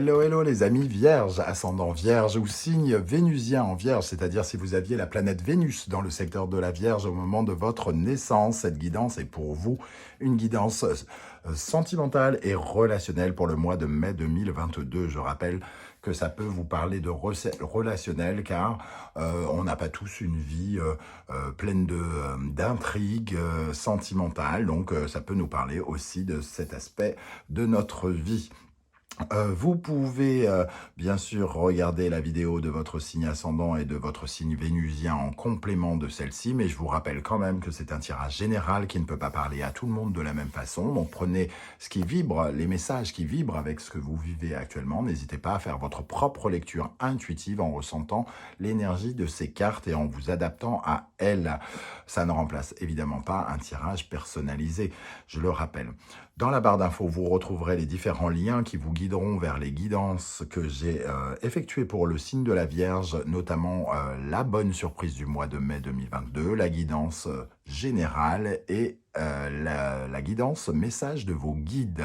Hello, hello les amis vierges, ascendant vierge ou signe vénusien en vierge, c'est-à-dire si vous aviez la planète Vénus dans le secteur de la vierge au moment de votre naissance, cette guidance est pour vous une guidance sentimentale et relationnelle pour le mois de mai 2022. Je rappelle que ça peut vous parler de relationnel car on n'a pas tous une vie pleine d'intrigues sentimentales, donc ça peut nous parler aussi de cet aspect de notre vie. Vous pouvez bien sûr regarder la vidéo de votre signe ascendant et de votre signe vénusien en complément de celle-ci, mais je vous rappelle quand même que c'est un tirage général qui ne peut pas parler à tout le monde de la même façon. Donc prenez ce qui vibre, les messages qui vibrent avec ce que vous vivez actuellement. N'hésitez pas à faire votre propre lecture intuitive en ressentant l'énergie de ces cartes et en vous adaptant à elles. Ça ne remplace évidemment pas un tirage personnalisé, je le rappelle. Dans la barre d'infos, vous retrouverez les différents liens qui vous guideront vers les guidances que j'ai effectuées pour le signe de la Vierge, notamment la bonne surprise du mois de mai 2022, la guidance générale et la guidance message de vos guides.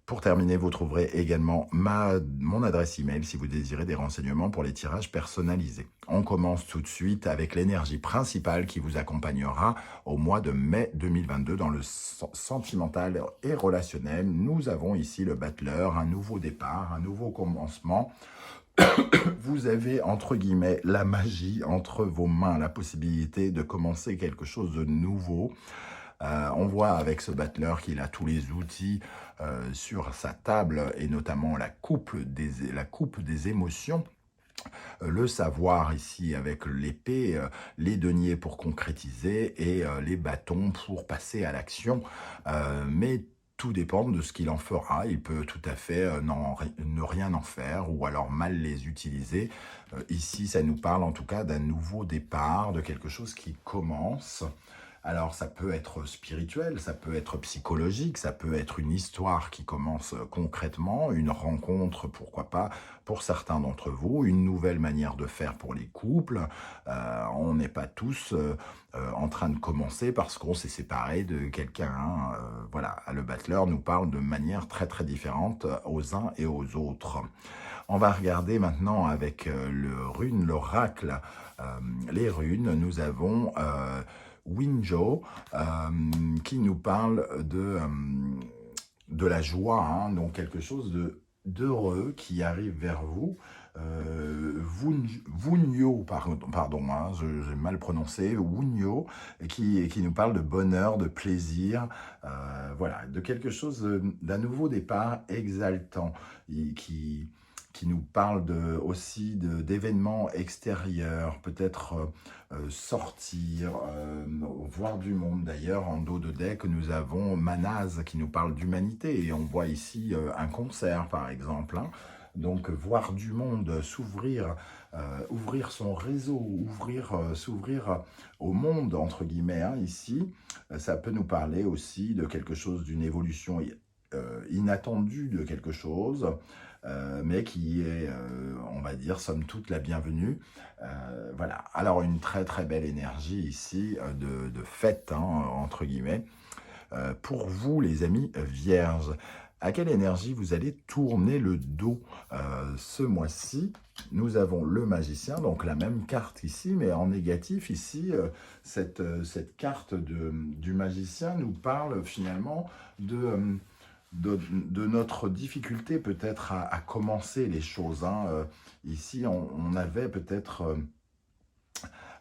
Pour terminer, vous trouverez également mon adresse email si vous désirez des renseignements pour les tirages personnalisés. On commence tout de suite avec l'énergie principale qui vous accompagnera au mois de mai 2022 dans le sentimental et relationnel. Nous avons ici le battleur, un nouveau départ, un nouveau commencement. Vous avez, entre guillemets, la magie entre vos mains, la possibilité de commencer quelque chose de nouveau. On voit avec ce battleur qu'il a tous les outils sur sa table et notamment la coupe des émotions. Le savoir ici avec l'épée, les deniers pour concrétiser et les bâtons pour passer à l'action. Mais tout dépend de ce qu'il en fera. Il peut tout à fait ne rien en faire ou alors mal les utiliser. Ici, ça nous parle en tout cas d'un nouveau départ, de quelque chose qui commence. Alors ça peut être spirituel, ça peut être psychologique, ça peut être une histoire qui commence concrètement, une rencontre, pourquoi pas, pour certains d'entre vous, une nouvelle manière de faire pour les couples. On n'est pas tous en train de commencer parce qu'on s'est séparé de quelqu'un. Hein. Voilà, le battleur nous parle de manière très très différente aux uns et aux autres. On va regarder maintenant avec l'oracle, les runes. Nous avons Winjo, qui nous parle de la joie, hein, donc quelque chose d'heureux qui arrive vers vous. Wunyo, pardon, hein, j'ai mal prononcé, Wunyo, qui nous parle de bonheur, de plaisir, voilà, de quelque chose, d'un nouveau départ exaltant, qui nous parle aussi d'événements extérieurs, peut-être sortir, voir du monde. D'ailleurs, en dos de deck, nous avons Manaz qui nous parle d'humanité, et on voit ici un concert, par exemple. Hein. Donc, voir du monde, s'ouvrir, ouvrir son réseau, s'ouvrir au monde, entre guillemets, hein, ici, ça peut nous parler aussi de quelque chose, d'une évolution inattendue de quelque chose, mais qui est, on va dire, somme toute la bienvenue. Voilà, alors une très très belle énergie ici de fête, hein, entre guillemets. Pour vous les amis vierges, à quelle énergie vous allez tourner le dos ce mois-ci? Nous avons le magicien, donc la même carte ici, mais en négatif ici, cette carte du magicien nous parle finalement de notre difficulté peut-être à commencer les choses. Hein. Ici, on avait peut-être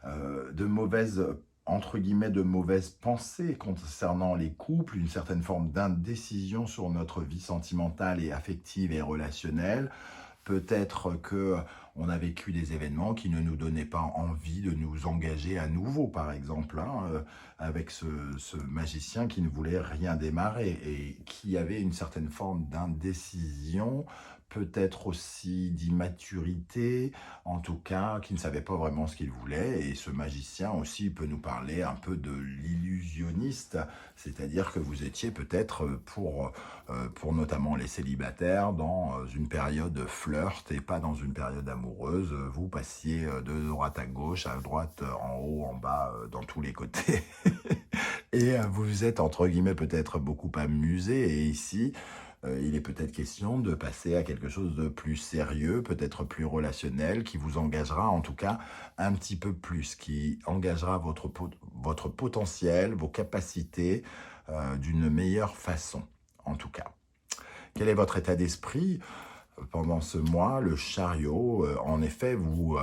de mauvaises, entre guillemets, de mauvaises pensées concernant les couples, une certaine forme d'indécision sur notre vie sentimentale et affective et relationnelle. Peut-être qu'on a vécu des événements qui ne nous donnaient pas envie de nous engager à nouveau, par exemple, hein, avec ce magicien qui ne voulait rien démarrer et qui avait une certaine forme d'indécision, peut-être aussi d'immaturité, en tout cas, qui ne savait pas vraiment ce qu'il voulait. Et ce magicien aussi peut nous parler un peu de l'illusionniste, c'est-à-dire que vous étiez peut-être pour notamment les célibataires dans une période de flirt et pas dans une période amoureuse. Vous passiez de droite à gauche, à droite, en haut, en bas, dans tous les côtés. Et vous vous êtes, entre guillemets, peut-être beaucoup amusé. Et ici, il est peut-être question de passer à quelque chose de plus sérieux, peut-être plus relationnel, qui vous engagera en tout cas un petit peu plus, qui engagera votre potentiel, vos capacités d'une meilleure façon, en tout cas. Quel est votre état d'esprit pendant ce mois? Le chariot, en effet, vous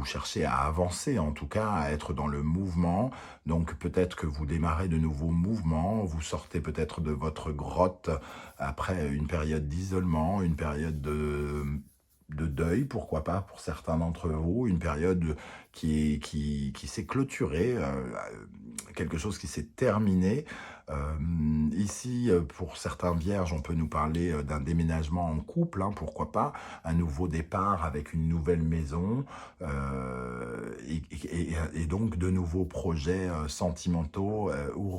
cherchez à avancer, en tout cas à être dans le mouvement. Donc peut-être que vous démarrez de nouveaux mouvements, vous sortez peut-être de votre grotte après une période d'isolement, une période de deuil, pourquoi pas pour certains d'entre vous, une période qui s'est clôturée, quelque chose qui s'est terminé. Ici, pour certains vierges, on peut nous parler d'un déménagement en couple, hein, pourquoi pas, un nouveau départ avec une nouvelle maison, et donc de nouveaux projets sentimentaux ou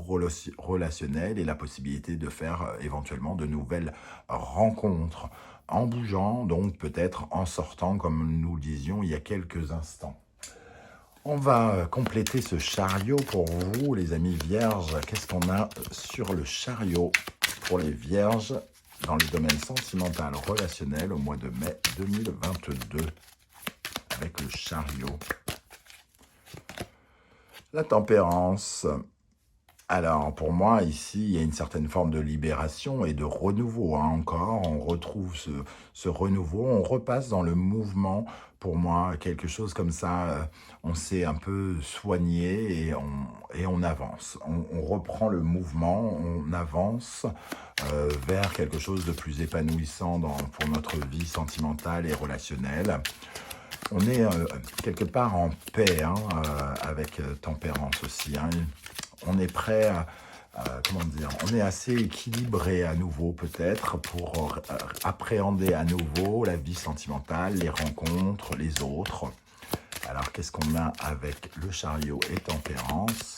relationnels, et la possibilité de faire éventuellement de nouvelles rencontres en bougeant, donc peut-être en sortant, comme nous le disions il y a quelques instants. On va compléter ce chariot pour vous, les amis vierges. Qu'est-ce qu'on a sur le chariot pour les vierges dans le domaine sentimental relationnel au mois de mai 2022 avec le chariot? La tempérance. Alors, pour moi, ici, il y a une certaine forme de libération et de renouveau, hein, encore. On retrouve ce renouveau, on repasse dans le mouvement. Pour moi, quelque chose comme ça, on s'est un peu soigné et on avance. On reprend le mouvement, on avance vers quelque chose de plus épanouissant pour notre vie sentimentale et relationnelle. On est quelque part en paix, hein, avec tempérance aussi, hein. On est prêt comment dire, on est assez équilibré à nouveau peut-être pour appréhender à nouveau la vie sentimentale, les rencontres, les autres. Alors qu'est-ce qu'on a avec le chariot et tempérance?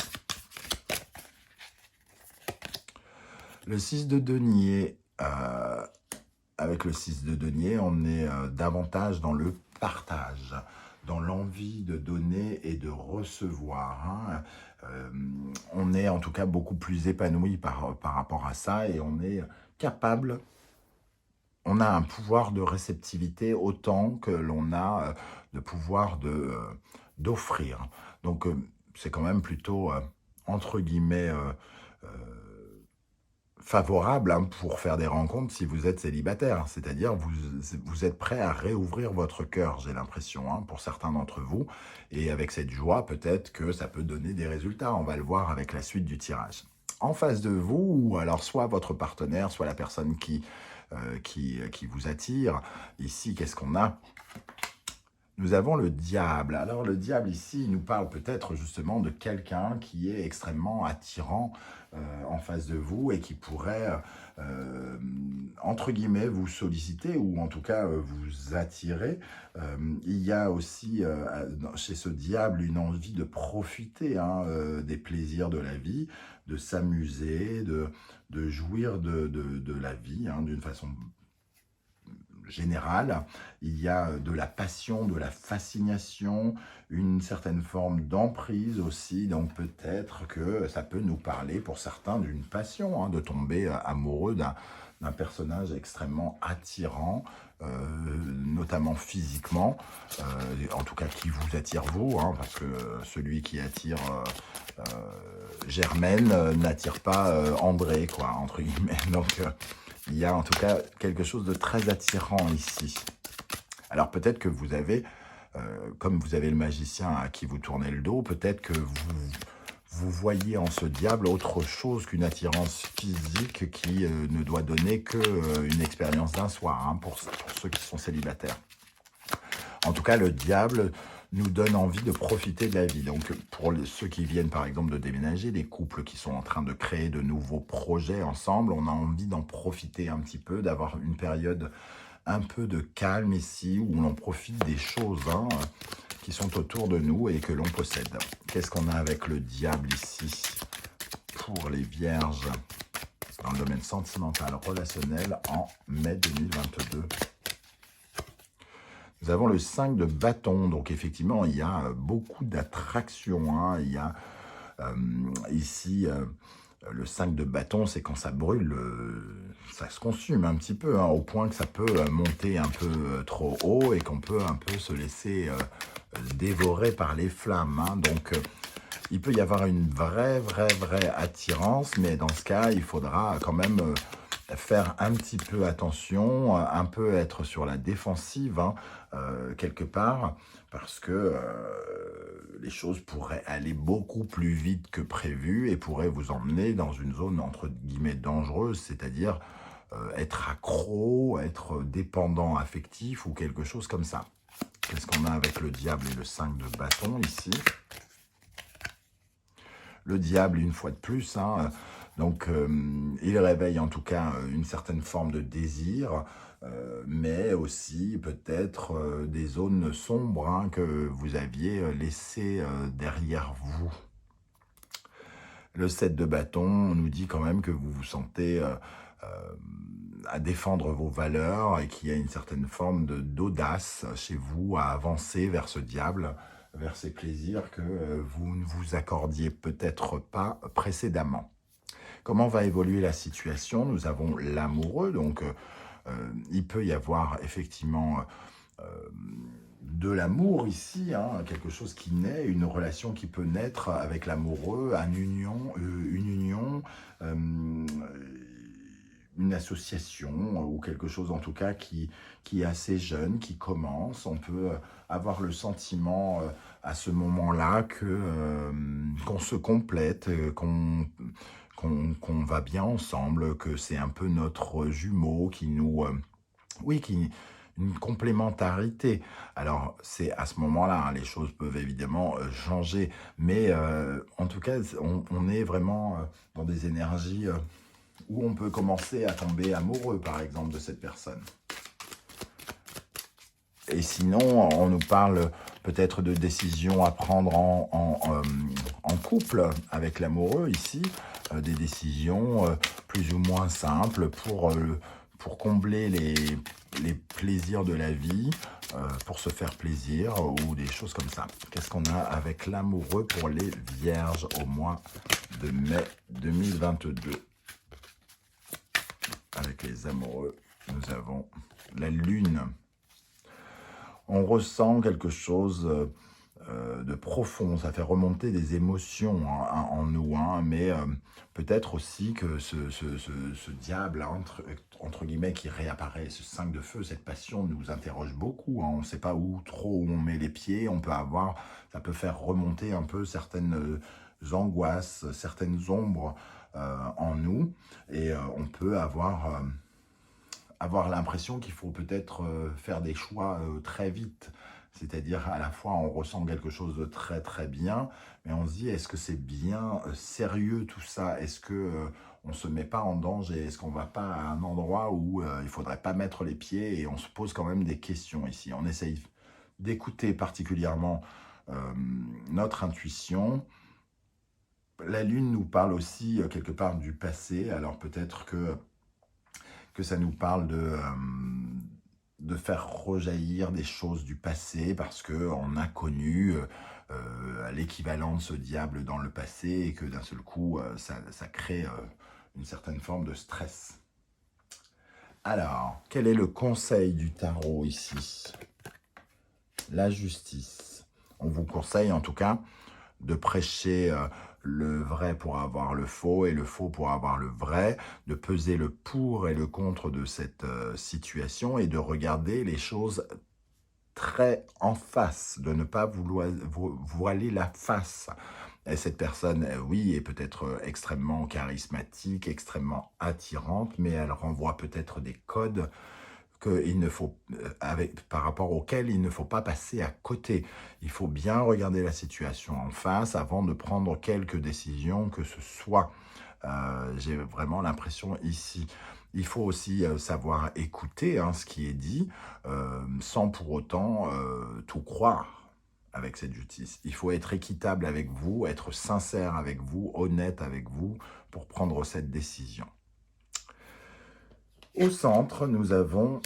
Le 6 de denier, avec le 6 de denier, on est davantage dans le partage, dans l'envie de donner et de recevoir, hein. On est en tout cas beaucoup plus épanoui par rapport à ça, et on est capable, on a un pouvoir de réceptivité autant que l'on a de pouvoir d'offrir. Donc c'est quand même plutôt, entre guillemets, favorable, hein, pour faire des rencontres si vous êtes célibataire. C'est-à-dire vous êtes prêt à réouvrir votre cœur, j'ai l'impression, hein, pour certains d'entre vous. Et avec cette joie, peut-être que ça peut donner des résultats. On va le voir avec la suite du tirage. En face de vous, ou alors soit votre partenaire, soit la personne qui vous attire. Ici, qu'est-ce qu'on a? Nous avons le diable. Alors le diable ici, il nous parle peut-être justement de quelqu'un qui est extrêmement attirant en face de vous et qui pourrait, entre guillemets, vous solliciter ou en tout cas vous attirer. Il y a aussi chez ce diable une envie de profiter, hein, des plaisirs de la vie, de s'amuser, de jouir de la vie, hein, d'une façon générale. Il y a de la passion, de la fascination, une certaine forme d'emprise aussi. Donc peut-être que ça peut nous parler pour certains d'une passion, hein, de tomber amoureux d'un personnage extrêmement attirant, notamment physiquement, en tout cas qui vous attire vous, hein, parce que celui qui attire Germaine n'attire pas André, quoi, entre guillemets. Donc il y a en tout cas quelque chose de très attirant ici. Alors peut-être que vous avez, comme vous avez le magicien à qui vous tournez le dos, peut-être que vous voyez en ce diable autre chose qu'une attirance physique qui ne doit donner qu'une expérience d'un soir, hein, pour ceux qui sont célibataires. En tout cas, le diable nous donne envie de profiter de la vie. Donc, pour ceux qui viennent, par exemple, de déménager, des couples qui sont en train de créer de nouveaux projets ensemble, on a envie d'en profiter un petit peu, d'avoir une période un peu de calme ici, où l'on profite des choses, hein, qui sont autour de nous et que l'on possède. Qu'est-ce qu'on a avec le diable ici pour les vierges dans le domaine sentimental relationnel en mai 2022? Nous avons le 5 de bâton, donc effectivement, il y a beaucoup d'attraction, hein. Il y a ici, le 5 de bâton, c'est quand ça brûle, ça se consume un petit peu, hein, au point que ça peut monter un peu trop haut et qu'on peut un peu se laisser dévorer par les flammes, hein. Donc, il peut y avoir une vraie attirance, mais dans ce cas, il faudra quand même faire un petit peu attention, un peu être sur la défensive, hein, quelque part, parce que les choses pourraient aller beaucoup plus vite que prévu et pourraient vous emmener dans une zone entre guillemets dangereuse, c'est-à-dire être accro, être dépendant affectif ou quelque chose comme ça. Qu'est-ce qu'on a avec le diable et le 5 de bâton ici? Le diable, une fois de plus, hein, donc il réveille en tout cas une certaine forme de désir, mais aussi peut-être des zones sombres, hein, que vous aviez laissées derrière vous. Le 7 de bâton nous dit quand même que vous vous sentez à défendre vos valeurs et qu'il y a une certaine forme d'audace chez vous à avancer vers ce diable, vers ces plaisirs que vous ne vous accordiez peut-être pas précédemment. Comment va évoluer la situation? Nous avons l'amoureux, donc il peut y avoir effectivement de l'amour ici, hein, quelque chose qui naît, une relation qui peut naître avec l'amoureux, une union, une association ou quelque chose en tout cas qui est assez jeune, qui commence. On peut avoir le sentiment à ce moment-là qu'on se complète, qu'on va bien ensemble, que c'est un peu notre jumeau qui nous... oui, une complémentarité. Alors, c'est à ce moment-là, hein, les choses peuvent évidemment changer, mais en tout cas, on est vraiment dans des énergies où on peut commencer à tomber amoureux, par exemple, de cette personne. Et sinon, on nous parle peut-être de décisions à prendre en couple avec l'amoureux ici, des décisions plus ou moins simples pour combler les plaisirs de la vie, pour se faire plaisir ou des choses comme ça. Qu'est-ce qu'on a avec l'amoureux pour les vierges au mois de mai 2022? Avec les amoureux, nous avons la lune. On ressent quelque chose de profond, ça fait remonter des émotions en nous, hein, mais peut-être aussi que ce diable, entre guillemets, qui réapparaît, ce 5 de feu, cette passion nous interroge beaucoup, hein. On ne sait pas trop où on met les pieds, ça peut faire remonter un peu certaines angoisses, certaines ombres en nous, et on peut avoir l'impression qu'il faut peut-être faire des choix très vite. C'est-à-dire, à la fois, on ressent quelque chose de très bien, mais on se dit, est-ce que c'est bien sérieux tout ça? Est-ce que on ne se met pas en danger? Est-ce qu'on ne va pas à un endroit où il ne faudrait pas mettre les pieds? Et on se pose quand même des questions ici. On essaye d'écouter particulièrement notre intuition. La Lune nous parle aussi quelque part du passé, alors peut-être que ça nous parle de faire rejaillir des choses du passé parce qu'on a connu l'équivalent de ce diable dans le passé et que d'un seul coup, ça crée une certaine forme de stress. Alors, quel est le conseil du tarot ici? La justice. On vous conseille en tout cas de prêcher le vrai pour avoir le faux et le faux pour avoir le vrai, de peser le pour et le contre de cette situation et de regarder les choses très en face, de ne pas voiler la face. Et cette personne, oui, est peut-être extrêmement charismatique, extrêmement attirante, mais elle renvoie peut-être des codes par rapport auquel il ne faut pas passer à côté. Il faut bien regarder la situation en face avant de prendre quelques décisions que ce soit. J'ai vraiment l'impression ici. Il faut aussi savoir écouter ce qui est dit sans pour autant tout croire avec cette justice. Il faut être équitable avec vous, être sincère avec vous, honnête avec vous pour prendre cette décision. Au centre, nous avons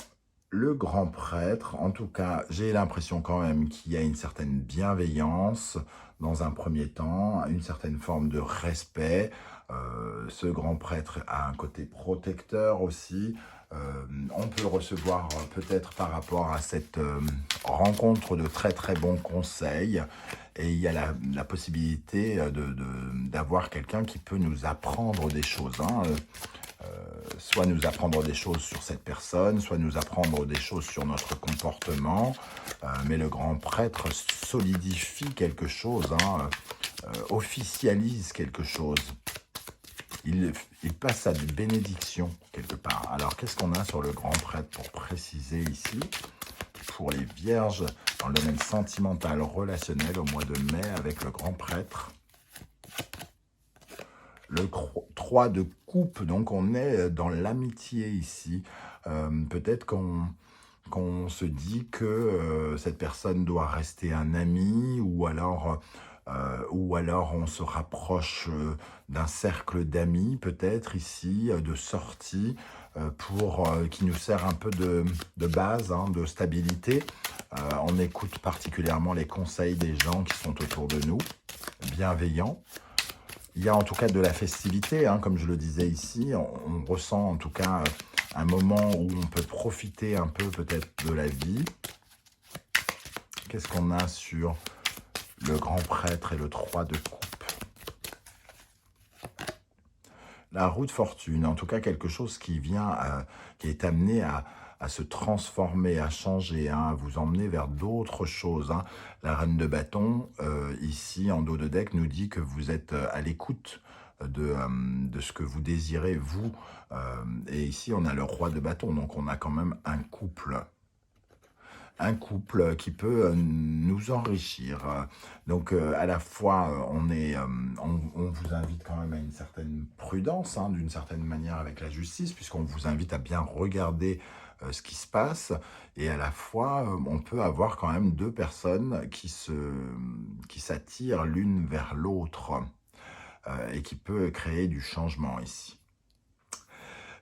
le grand prêtre. En tout cas, j'ai l'impression quand même qu'il y a une certaine bienveillance dans un premier temps, une certaine forme de respect. Ce grand prêtre a un côté protecteur aussi. On peut le recevoir peut-être par rapport à cette rencontre de très très bons conseils. Et il y a la possibilité d'avoir quelqu'un qui peut nous apprendre des choses, hein. Soit nous apprendre des choses sur cette personne, soit nous apprendre des choses sur notre comportement. Mais le grand prêtre solidifie quelque chose, hein, officialise quelque chose. Il passe à des bénédictions quelque part. Alors, qu'est-ce qu'on a sur le grand prêtre pour préciser ici? Pour les vierges dans le domaine sentimental, relationnel au mois de mai avec le grand prêtre. Le 3 de coupe, donc on est dans l'amitié ici. Peut-être qu'on se dit que cette personne doit rester un ami, ou alors on se rapproche d'un cercle d'amis, peut-être ici, de sortie, qui nous sert un peu de base, hein, de stabilité. On écoute particulièrement les conseils des gens qui sont autour de nous, bienveillants. Il y a en tout cas de la festivité, hein, comme je le disais ici. On ressent en tout cas un moment où on peut profiter un peu peut-être de la vie. Qu'est-ce qu'on a sur le grand prêtre et le 3 de coupe? La roue de fortune, en tout cas quelque chose qui vient, qui est amené à se transformer, à changer, hein, à vous emmener vers d'autres choses, hein. La reine de bâton, ici en dos de deck, nous dit que vous êtes à l'écoute de ce que vous désirez, vous. Et ici, on a le roi de bâton, donc on a quand même un couple. Un couple qui peut nous enrichir. Donc, à la fois, on vous invite quand même à une certaine prudence, hein, d'une certaine manière avec la justice, puisqu'on vous invite à bien regarder ce qui se passe. Et à la fois, on peut avoir quand même deux personnes qui s'attirent l'une vers l'autre et qui peut créer du changement ici.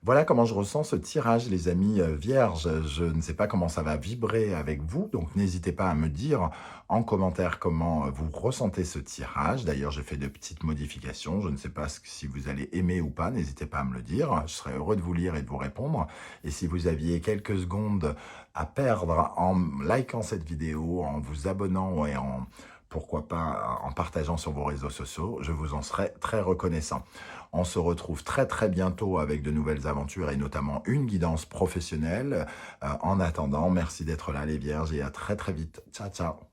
Voilà comment je ressens ce tirage, les amis vierges. Je ne sais pas comment ça va vibrer avec vous, donc n'hésitez pas à me dire en commentaire comment vous ressentez ce tirage. D'ailleurs, j'ai fait de petites modifications. Je ne sais pas si vous allez aimer ou pas, n'hésitez pas à me le dire. Je serai heureux de vous lire et de vous répondre. Et si vous aviez quelques secondes à perdre en likant cette vidéo, en vous abonnant et pourquoi pas en partageant sur vos réseaux sociaux, je vous en serai très reconnaissant. On se retrouve très très bientôt avec de nouvelles aventures et notamment une guidance professionnelle. En attendant, merci d'être là les vierges et à très très vite. Ciao ciao.